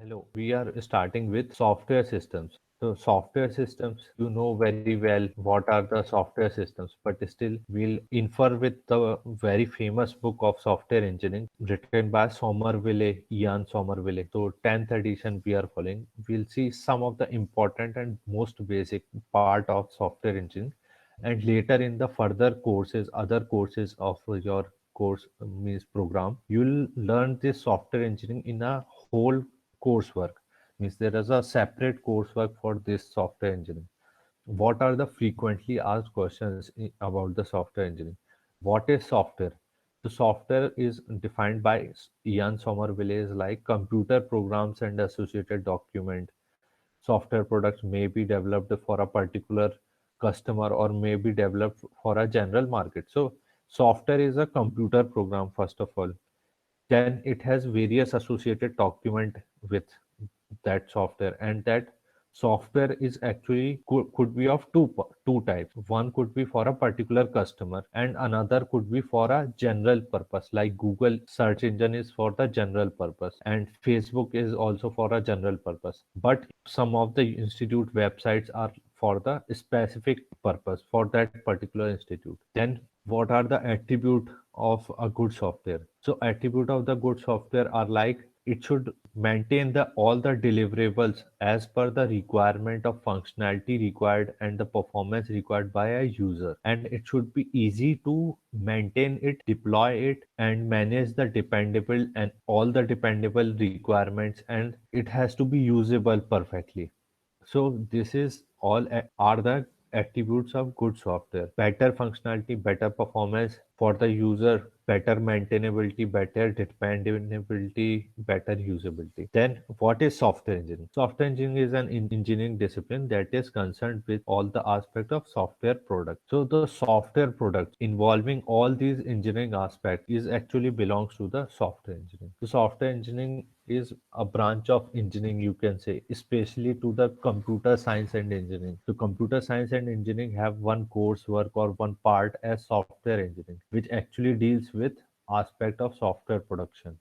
Hello, we are starting with software systems. So, software systems, you know very well what are the software systems, but still, we'll infer with the very famous book of software engineering written by Somerville, Ian Somerville. So, 10th edition we are following. We'll see some of the important and most basic part of software engineering, and later in the further courses, other courses of your course means program, you'll learn this software engineering in a whole coursework. Means there is a separate coursework for this software engineering. What are the frequently asked questions about the software engineering? What is software? The software is defined by Ian Somerville is like computer programs and associated document. Software products may be developed for a particular customer or may be developed for a general market. So software is a computer program first of all. Then it has various associated document with that software, and that software is actually could be of two types. One could be for a particular customer and another could be for a general purpose, like Google search engine is for the general purpose and Facebook is also for a general purpose, but some of the institute websites are for the specific purpose for that particular institute. Then what are the attribute of a good software? So attribute of the good software are like it should maintain the all the deliverables as per the requirement of functionality required and the performance required by a user, and it should be easy to maintain it, deploy it, and manage the dependable and all the dependable requirements, and it has to be usable perfectly. So this is all are the attributes of good software. Better functionality, better performance for the user, better maintainability, better dependability, better usability. Then what is software engineering? Software engineering is an engineering discipline that is concerned with all the aspect of software product. So the software product involving all these engineering aspects is actually belongs to the software engineering. So software engineering is a branch of engineering, you can say, especially to the computer science and engineering. So computer science and engineering have one coursework or one part as software engineering, which actually deals with aspect of software production.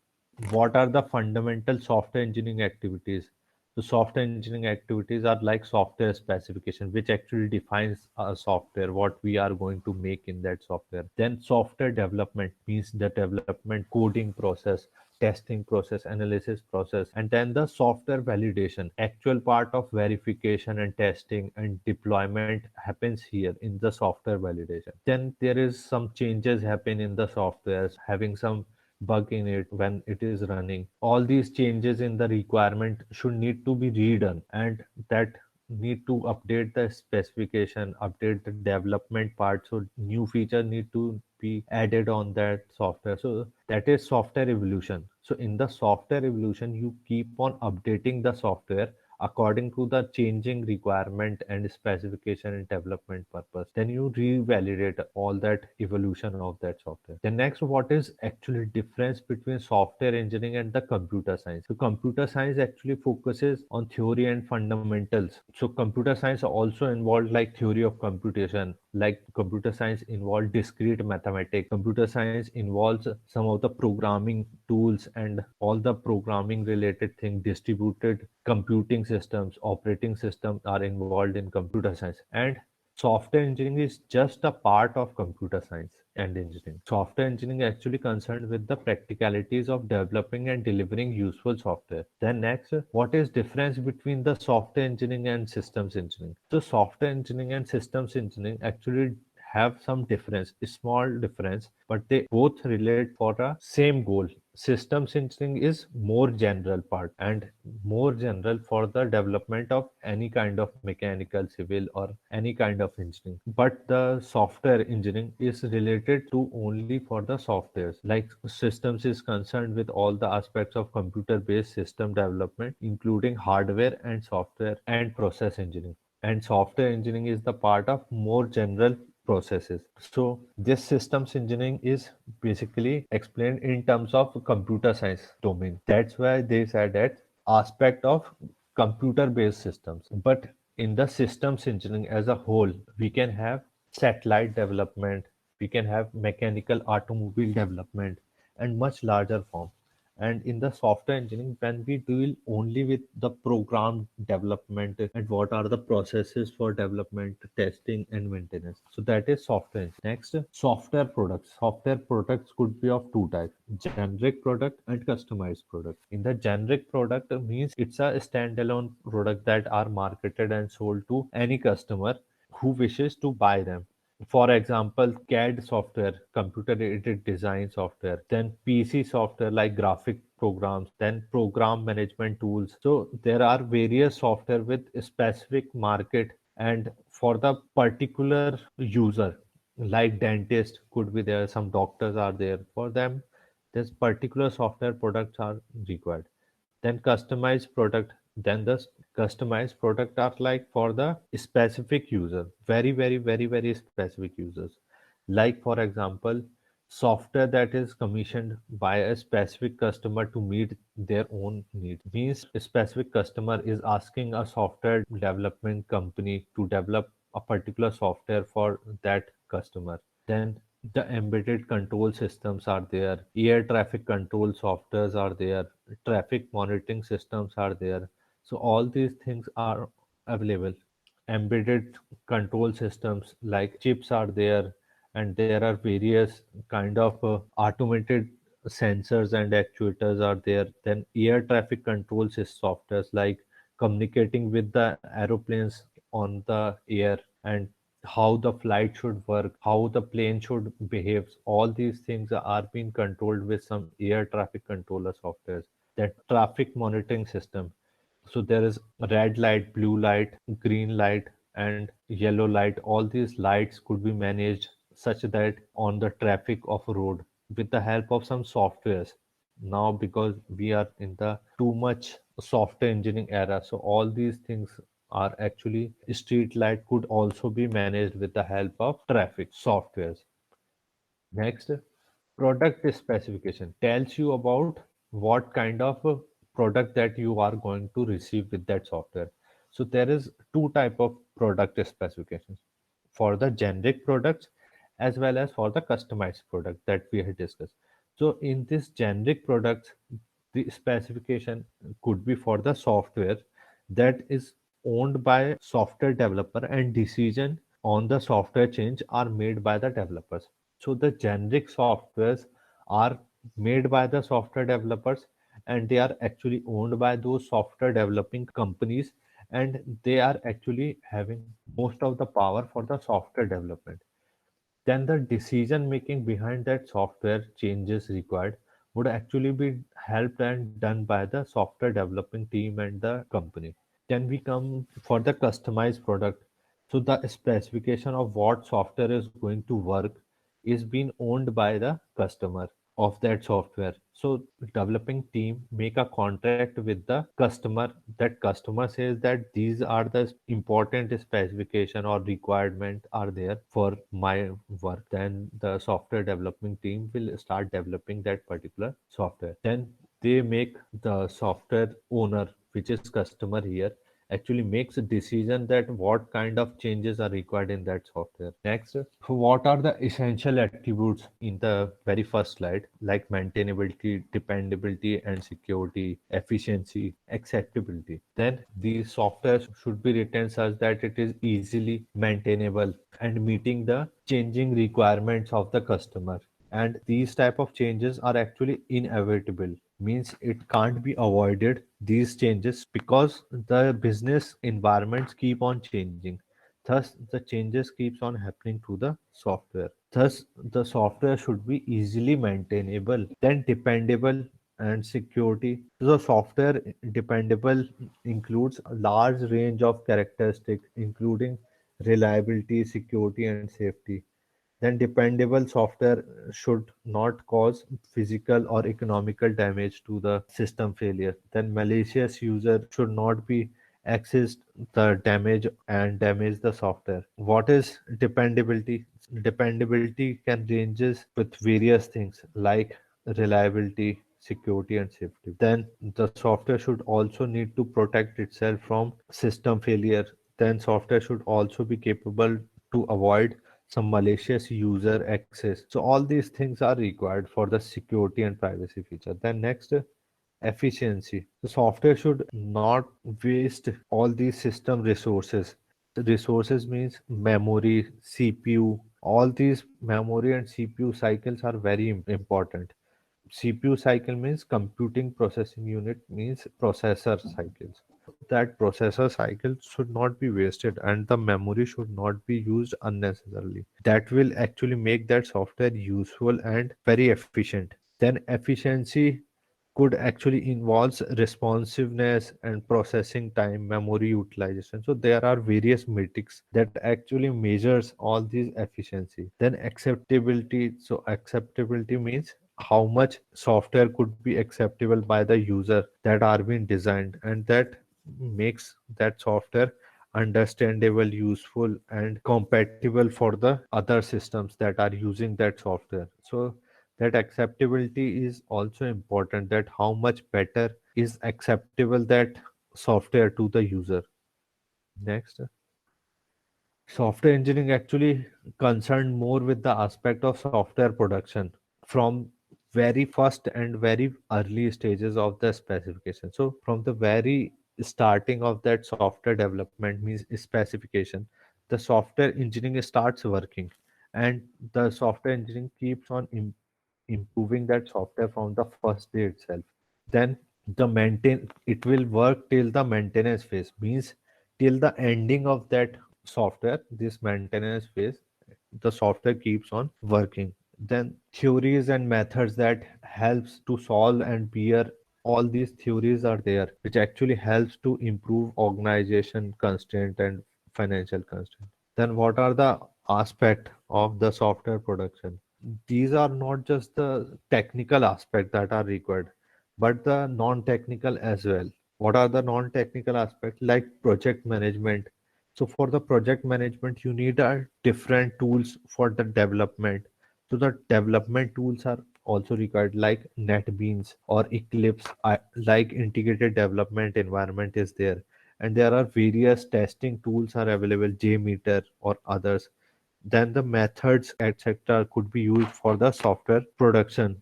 What are the fundamental software engineering activities? The software engineering activities are like software specification, which actually defines a software, what we are going to make in that software. Then software development means the development coding process, testing process, analysis process, and then the software validation, actual part of verification and testing and deployment happens here in the software validation. Then there is some changes happen in the softwares, having some bug in it when it is running. All these changes in the requirement should need to be redone, and that need to update the specification, update the development part, so new feature need to be added on that software. So that is software evolution. So in the software evolution, you keep on updating the software according to the changing requirement and specification and development purpose. Then you revalidate all that evolution of that software. The next, what is actually difference between software engineering and the computer science? So computer science actually focuses on theory and fundamentals. So computer science also involved like theory of computation, like computer science involved discrete mathematics. Computer science involves some of the programming tools and all the programming related thing. Distributed computing systems, operating systems are involved in computer science, and software engineering is just a part of computer science and engineering. Software engineering actually concerned with the practicalities of developing and delivering useful software. Then next, what is difference between the software engineering and systems engineering? So software engineering and systems engineering actually have some difference, a small difference, but they both relate for a same goal. Systems engineering is more general part and more general for the development of any kind of mechanical, civil, or any kind of engineering. But the software engineering is related to only for the softwares. Like systems is concerned with all the aspects of computer-based system development, including hardware and software and process engineering. And software engineering is the part of more general processes. So this systems engineering is basically explained in terms of computer science domain. That's why they said that aspect of computer based systems. But in the systems engineering as a whole, we can have satellite development, we can have mechanical automobile development and much larger form. And in the software engineering, when we deal only with the program development and what are the processes for development, testing, and maintenance. So that is software. Next, software products. Software products could be of two types: generic product and customized product. In the generic product means it's a standalone product that are marketed and sold to any customer who wishes to buy them. For example, CAD software, computer aided design software, then PC software like graphic programs, then program management tools. So there are various software with a specific market and for the particular user, like dentist could be there, some doctors are there. For them, this particular software products are required. Then customized product, then the customized product are like for the specific user, very specific users. Like for example, software that is commissioned by a specific customer to meet their own needs. Means a specific customer is asking a software development company to develop a particular software for that customer. Then the embedded control systems are there, air traffic control softwares are there, traffic monitoring systems are there. So all these things are available. Embedded control systems like chips are there, and there are various kind of automated sensors and actuators are there. Then air traffic control softwares like communicating with the aeroplanes on the air, and how the flight should work, how the plane should behave. All these things are being controlled with some air traffic controller softwares. That traffic monitoring system. So there is red light, blue light, green light, and yellow light. All these lights could be managed such that on the traffic of a road with the help of some softwares. Now, because we are in the too much software engineering era, so all these things are actually street light could also be managed with the help of traffic softwares. Next, product specification tells you about what kind of a product that you are going to receive with that software. So there is two type of product specifications, for the generic products as well as for the customized product that we had discussed. So in this generic products, the specification could be for the software that is owned by software developer, and decision on the software change are made by the developers. So the generic softwares are made by the software developers, and they are actually owned by those software developing companies, and they are actually having most of the power for the software development. Then the decision making behind that software changes required would actually be helped and done by the software developing team and the company. Then we come for the customized product. So the specification of what software is going to work is being owned by the customer of that software. So developing team make a contract with the customer. That customer says that these are the important specification or requirement are there for my work. Then the software development team will start developing that particular software. Then they make the software owner, which is customer here, actually makes a decision that what kind of changes are required in that software. Next, so what are the essential attributes in the very first slide, like maintainability, dependability, and security, efficiency, acceptability? Then the software should be written such that it is easily maintainable and meeting the changing requirements of the customer. And these type of changes are actually inevitable, means it can't be avoided, these changes, because the business environments keep on changing. Thus the changes keeps on happening to the software. Thus the software should be easily maintainable, then dependable, and security. So software dependable includes a large range of characteristics including reliability, security, and safety. Then dependable software should not cause physical or economical damage to the system failure. Then malicious user should not be accessed the damage and damage the software. What is dependability? Dependability can ranges with various things like reliability, security, and safety. Then the software should also need to protect itself from system failure. Then software should also be capable to avoid some malicious user access. So all these things are required for the security and privacy feature. Then next, efficiency. The software should not waste all these system resources. The resources means memory, CPU, all these memory and CPU cycles are very important. CPU cycle means computing processing unit means processor cycles. That processor cycle should not be wasted and the memory should not be used unnecessarily. That will actually make that software useful and very efficient. Then efficiency could actually involves responsiveness and processing time, memory utilization. So there are various metrics that actually measures all these efficiency. Then acceptability. So acceptability means how much software could be acceptable by the user that are being designed, and that makes that software understandable, useful, and compatible for the other systems that are using that software. So that acceptability is also important, that how much better is acceptable that software to the user. Next, software engineering actually concerned more with the aspect of software production from very first and very early stages of the specification. So from the very starting of that software development means specification, the software engineering starts working, and the software engineering keeps on improving that software from the first day itself. Then the maintain it will work till the maintenance phase, means till the ending of that software, this maintenance phase, the software keeps on working. Then theories and methods that helps to solve and bear, all these theories are there which actually helps to improve organization constraint and financial constraint. Then what are the aspect of the software production? These are not just the technical aspect that are required, but the non-technical as well. What are the non-technical aspects? Like project management. So for the project management, you need different tools for the development. So the development tools are also required, like NetBeans or Eclipse, like integrated development environment is there. And there are various testing tools are available, JMeter or others. Then the methods, etc., could be used for the software production.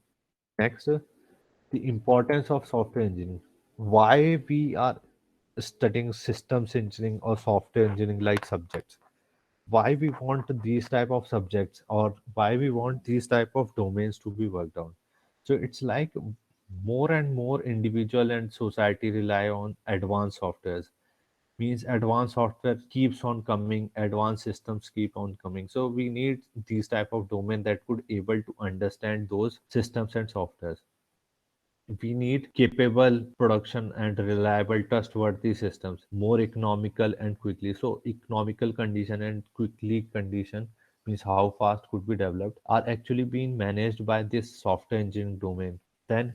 Next, the importance of software engineering. Why we are studying systems engineering or software engineering like subjects? Why we want these type of subjects, or why we want these type of domains to be worked on? So it's like more and more individual and society rely on advanced softwares, means advanced software keeps on coming, advanced systems keep on coming. So we need these type of domain that could able to understand those systems and softwares. We need capable production and reliable trustworthy systems, more economical and quickly. So economical condition and quickly condition means how fast could be developed are actually being managed by this software engineering domain. Then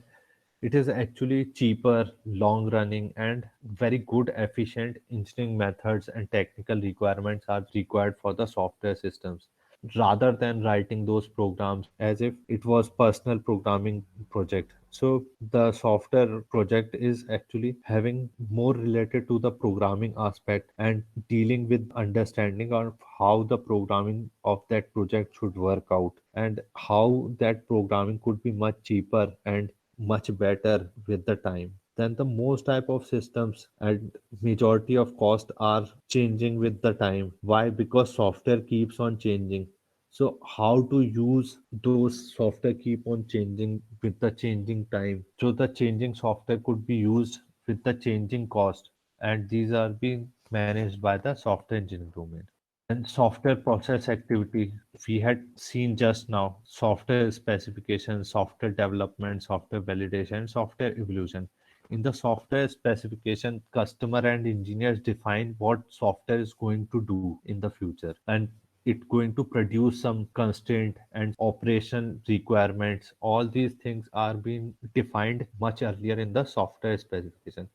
it is actually cheaper, long running, and very good efficient engineering methods and technical requirements are required for the software systems, rather than writing those programs as if it was personal programming project. So the software project is actually having more related to the programming aspect and dealing with understanding of how the programming of that project should work out, and how that programming could be much cheaper and much better with the time. Then the most type of systems and majority of cost are changing with the time. Why? Because software keeps on changing. So how to use those software keep on changing with the changing time. So the changing software could be used with the changing cost, and these are being managed by the software engineering domain. And software process activity, we had seen just now software specification, software development, software validation, software evolution. In the software specification, customer and engineers define what software is going to do in the future, and it going to produce some constraint and operation requirements. All these things are being defined much earlier in the software specification.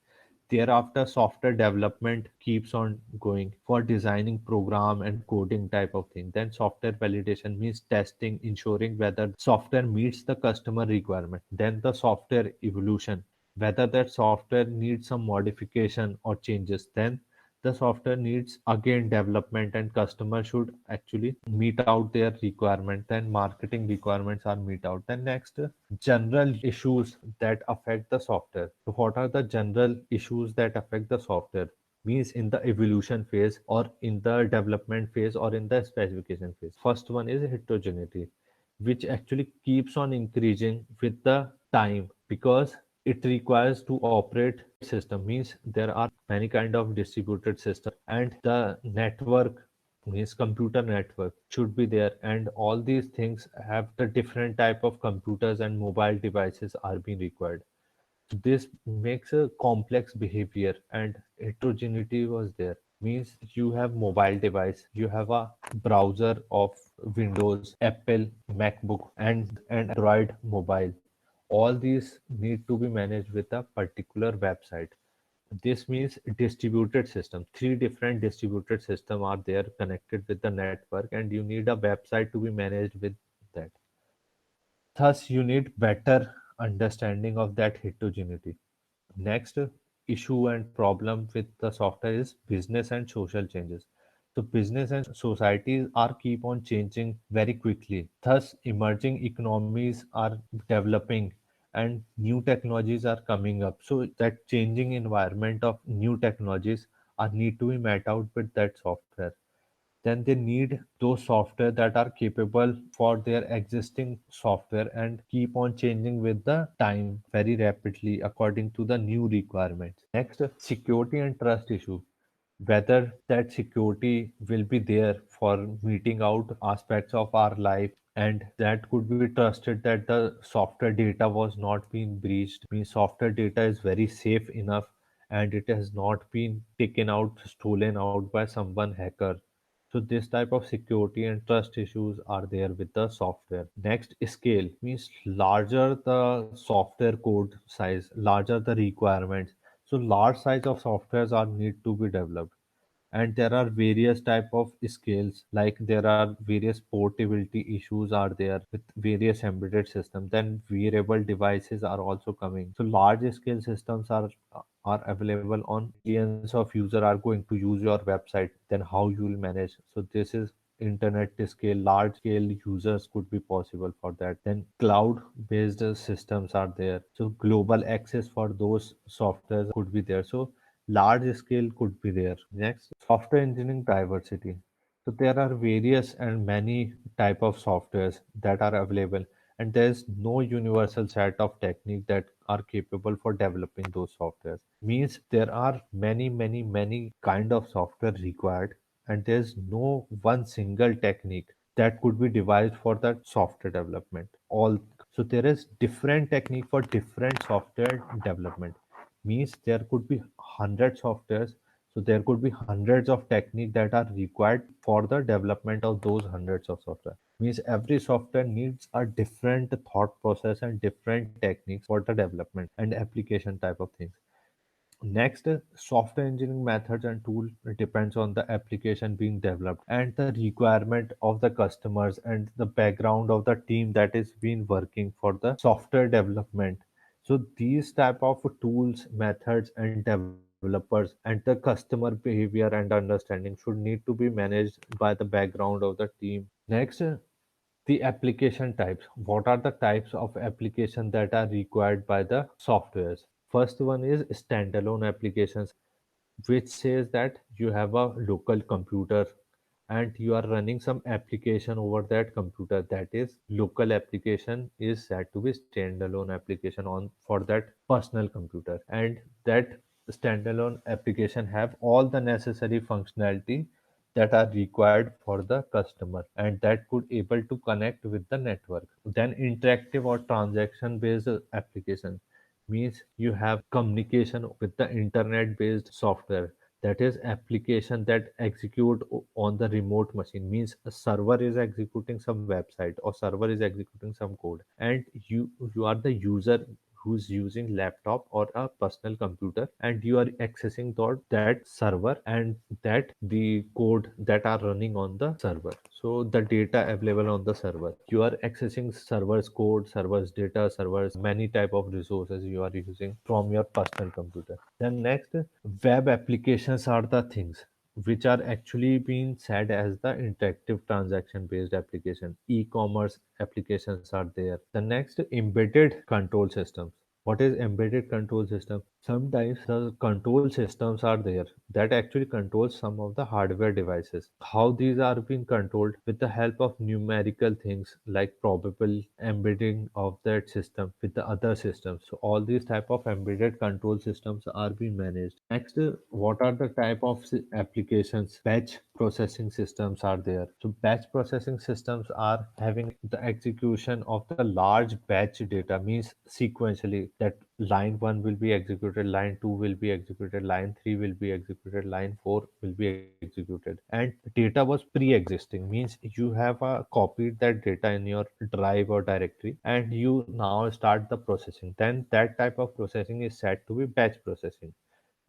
Thereafter, software development keeps on going for designing program and coding type of thing. Then software validation means testing, ensuring whether software meets the customer requirement. Then the software evolution, whether that software needs some modification or changes. Then the software needs again development, and customer should actually meet out their requirement, then marketing requirements are meet out. Then next, general issues that affect the software. So what are the general issues that affect the software? Means in the evolution phase, or in the development phase, or in the specification phase. First one is heterogeneity, which actually keeps on increasing with the time, because it requires to operate system. Means there are many kind of distributed system, and the network, means computer network, should be there, and all these things have the different type of computers and mobile devices are being required. So this makes a complex behavior, and heterogeneity was there. Means you have mobile device, you have a browser of Windows, Apple, MacBook, and Android mobile. All these need to be managed with a particular website. This means distributed system. Three different distributed system are there connected with the network, and you need a website to be managed with that. Thus, you need better understanding of that heterogeneity. Next issue and problem with the software is business and social changes. So business and societies are keep on changing very quickly. Thus, emerging economies are developing, and new technologies are coming up. So that changing environment of new technologies are need to be met out with that software. Then they need those software that are capable for their existing software and keep on changing with the time very rapidly according to the new requirements. Next, security and trust issue, whether that security will be there for meeting out aspects of our life, and that could be trusted that the software data was not being breached. Means software data is very safe enough, and it has not been taken out, stolen out by someone hacker. So this type of security and trust issues are there with the software. Next, scale, means larger the software code size, larger the requirements. So large size of softwares are need to be developed, and there are various type of scales, like there are various portability issues are there with various embedded systems. Then wearable devices are also coming. So large scale systems are available on millions of user are going to use your website. Then how you will manage? So this is internet scale, large scale users could be possible for that. Then cloud based systems are there, so global access for those softwares could be there. So large scale could be there. Next, software engineering diversity. So there are various and many type of softwares that are available, and there's no universal set of technique that are capable for developing those softwares. Means there are many kind of software required, and there's no one single technique that could be devised for that software development. All, so there is different technique for different software development. Means there could be hundreds of softwares, so there could be hundreds of techniques that are required for the development of those hundreds of software. Means every software needs a different thought process and different techniques for the development and application type of things. Next, software engineering methods and tool depends on the application being developed and the requirement of the customers and the background of the team that is been working for the software development. So these type of tools, methods, and developers and the customer behavior and understanding should need to be managed by the background of the team. Next, the application types. What are the types of application that are required by the softwares? First one is standalone applications, which says that you have a local computer and you are running some application over that computer. That is local application is said to be standalone application on for that personal computer, and that standalone application have all the necessary functionality that are required for the customer, and that could able to connect with the network. Then interactive or transaction based application, means you have communication with the internet based software. That is application that execute on the remote machine. Means a server is executing some website or server is executing some code, and you are the user who's using laptop or a personal computer, and you are accessing that server and that the code that are running on the server. So the data available on the server, you are accessing server's code, server's data, server's many type of resources you are using from your personal computer. Then next, web applications are the things which are actually being said as the interactive transaction based application. E-commerce applications are there. The next, embedded control systems. What is embedded control system? Sometimes the control systems are there that actually controls some of the hardware devices. How these are being controlled with the help of numerical things like probable embedding of that system with the other systems. So all these type of embedded control systems are being managed. Next, what are the type of applications? Batch processing systems are there. So batch processing systems are having the execution of the large batch data, means sequentially that line 1 will be executed, line 2 will be executed, line 3 will be executed, line 4 will be executed, and data was pre-existing, means you have copied that data in your drive or directory and you now start the processing. Then that type of processing is said to be batch processing.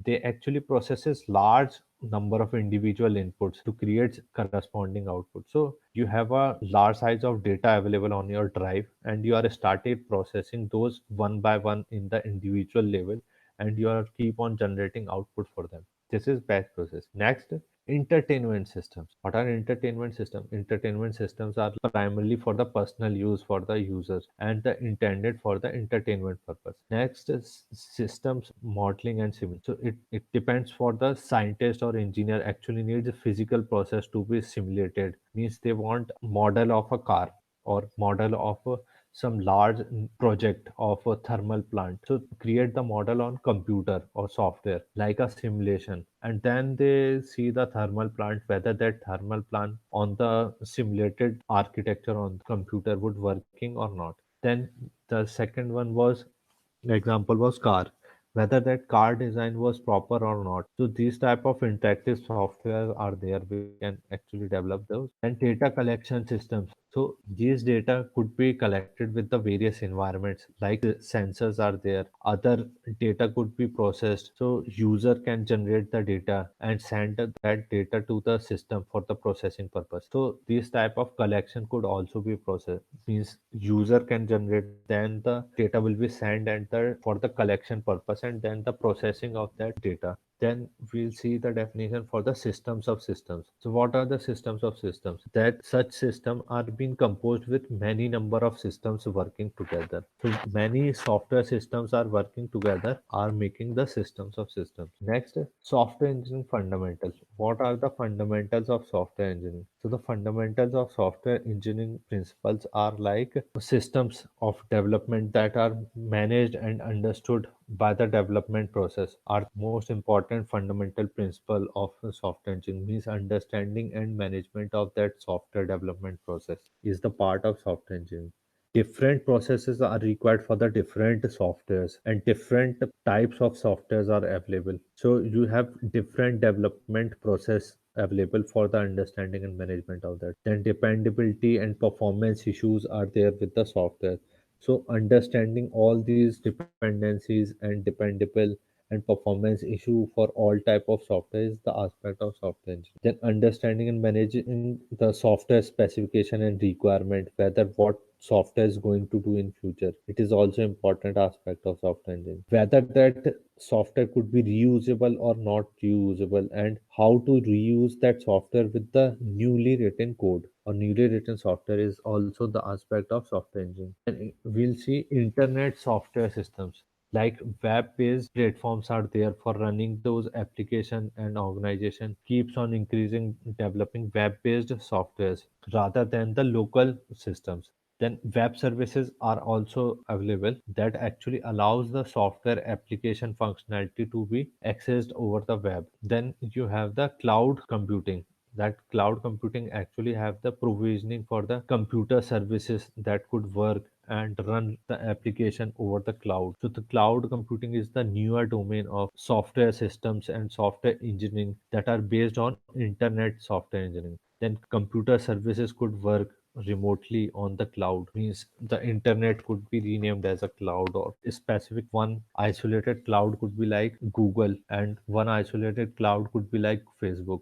They actually processes large number of individual inputs to create corresponding output. So you have a large size of data available on your drive and you are started processing those one by one in the individual level, and you are keep on generating output for them. This is batch process. Next, entertainment systems. What are entertainment systems? Entertainment systems are primarily for the personal use for the users and the intended for the entertainment purpose. Next is systems modeling and simulation. So it depends for the scientist or engineer actually needs a physical process to be simulated. Means they want model of a car or model of some large project of a thermal plant. So create the model on computer or software like a simulation, and then they see the thermal plant, whether that thermal plant on the simulated architecture on the computer would working or not. Then the second one was, example was car, whether that car design was proper or not. So these type of interactive software are there which can actually develop those. And data collection systems, so these data could be collected with the various environments like sensors are there, other data could be processed, so user can generate the data and send that data to the system for the processing purpose. So this type of collection could also be processed, means user can generate, then the data will be sent and for the collection purpose and then the processing of that data. Then we'll see the definition for the systems of systems. So what are the systems of systems? That such system are being composed with many number of systems working together. So many software systems are working together are making the systems of systems. Next, software engineering fundamentals. What are the fundamentals of software engineering? So the fundamentals of software engineering principles are like systems of development that are managed and understood by the development process are most important fundamental principle of software engineering. Means understanding and management of that software development process is the part of software engineering. Different processes are required for the different softwares and different types of softwares are available. So you have different development process available for the understanding and management of that. Then dependability and performance issues are there with the software. So understanding all these dependencies and dependable and performance issue for all type of software is the aspect of software engineering. Then understanding and managing the software specification and requirement, whether what software is going to do in future. It is also important aspect of software engineering. Whether that software could be reusable or not reusable, and how to reuse that software with the newly written code or newly written software is also the aspect of software engineering. And we'll see internet software systems like web-based platforms are there for running those application, and organization keeps on increasing developing web-based softwares rather than the local systems. Then web services are also available that actually allows the software application functionality to be accessed over the web. Then you have the cloud computing. That cloud computing actually have the provisioning for the computer services that could work and run the application over the cloud. So the cloud computing is the newer domain of software systems and software engineering that are based on internet software engineering. Then computer services could work remotely on the cloud. Means the internet could be renamed as a cloud, or a specific one isolated cloud could be like Google, and one isolated cloud could be like Facebook.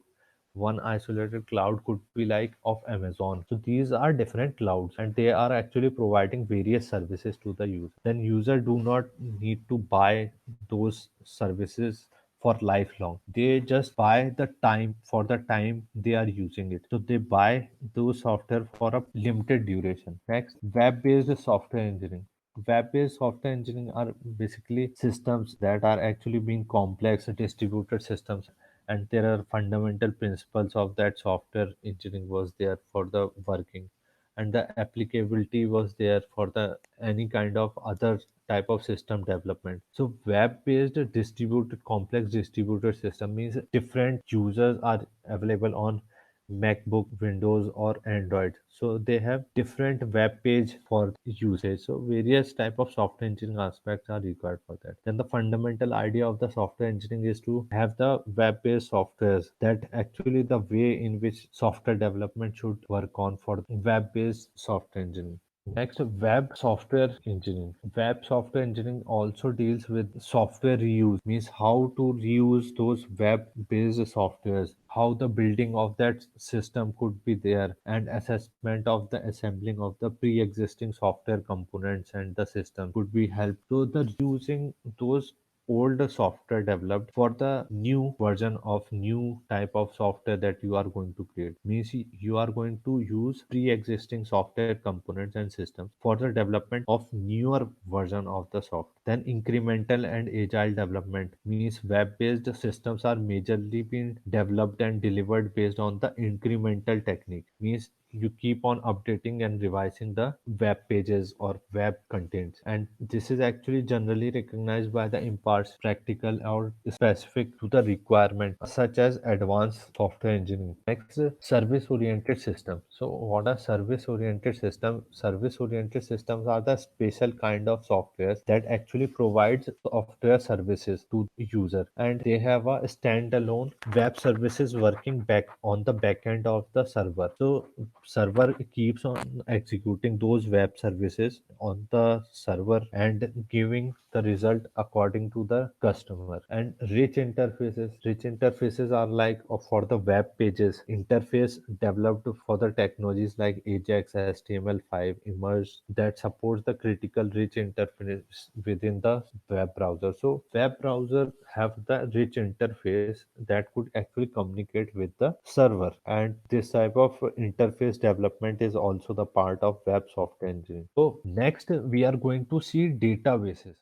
One isolated cloud could be like of Amazon. So these are different clouds, and they are actually providing various services to the user. Then user do not need to buy those services for lifelong. They just buy the time for the time they are using it. So they buy those software for a limited duration. Next, web-based software engineering. Web-based software engineering are basically systems that are actually being complex distributed systems, and there are fundamental principles of that software engineering was there for the working, and the applicability was there for the any kind of other type of system development. So web based distributed complex distributed system means different users are available on MacBook, Windows, or Android. So they have different web page for usage. So various type of software engineering aspects are required for that. Then the fundamental idea of the software engineering is to have the web-based softwares, that actually the way in which software development should work on for web-based software engineering. Next, web software engineering. Web software engineering also deals with software reuse, means how to reuse those web-based softwares, how the building of that system could be there, and assessment of the assembling of the pre-existing software components and the system could be helped. So the using those old software developed for the new version of new type of software that you are going to create, means you are going to use pre-existing software components and systems for the development of newer version of the software. Then incremental and agile development means web-based systems are majorly being developed and delivered based on the incremental technique, means you keep on updating and revising the web pages or web contents, and this is actually generally recognized by the imparts practical or specific to the requirement, such as advanced software engineering. Next, service oriented systems. So what are service oriented systems? Service oriented systems are the special kind of softwares that actually provides software services to user, and they have a standalone web services working back on the back end of the server. So server keeps on executing those web services on the server and giving the result according to the customer. And rich interfaces are like for the web pages interface developed for the technologies like Ajax, HTML5, Emerge, that supports the critical rich interface within the web browser. So web browser have the rich interface that could actually communicate with the server, and this type of interface development is also the part of web software engineering. So next we are going to see databases.